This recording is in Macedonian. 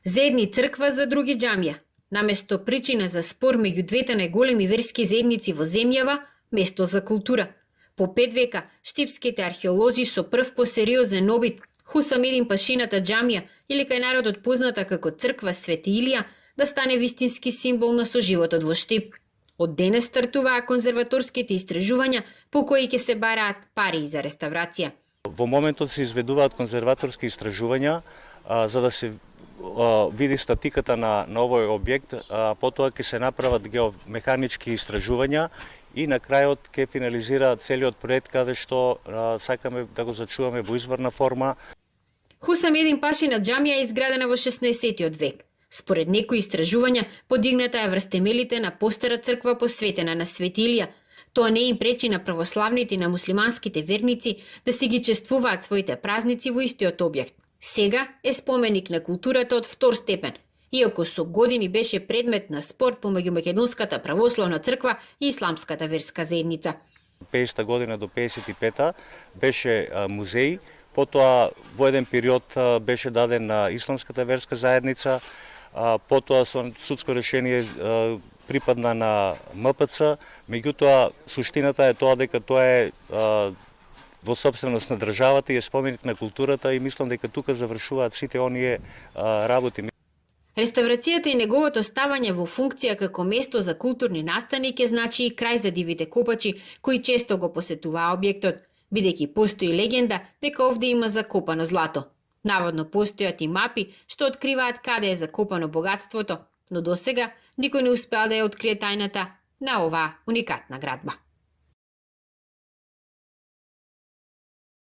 За едни црква, за други џамија. Наместо причина за спор меѓу двете најголеми верски заедници во земјава, место за култура. По 5 века, штипските археолози со прв по сериозен обид Хусам Един Пашината џамија, или кај народот позната како црква Свети Илија, да стане вистински символ на соживотот во Штип. Од денес стартуваа конзерваторските истражувања по кои ќе се бараат пари за реставрација. Во моментот се изведуваат конзерваторски истражувања за да се види статиката на овој објект, потоа ќе се направат геомеханички истражувања и на крајот ќе финализира целиот проект каде што сакаме да го зачуваме во изворна форма. Хусам Един Пашина џамија е изградена во 16 век. Според некои истражувања, подигната е врз темелите на постара црква посветена на Свети Илија. Тоа не им пречи на православните и на муслиманските верници да си ги чествуваат своите празници во истиот објект. Сега е споменик на културата од втор степен, иако со години беше предмет на спор помеѓу Македонската православна црква и Исламската верска заедница. 50 година до 55 беше музеј, потоа во еден период беше даден на Исламската верска заедница, потоа со судско решение припадна на МПЦ, меѓутоа суштината е тоа дека тоа е во собственост на државата и е споменик на културата и мислам дека тука завршуваат сите оние работи. Реставрацијата и неговото ставање во функција како место за културни настани ќе значи и крај за дивите копачи кои често го посетуваа објектот, бидејќи постои легенда дека овде има закопано злато. Наводно постојат и мапи што откриваат каде е закопано богатството, но досега никој не успеал да ја открие тајната на оваа уникатна градба.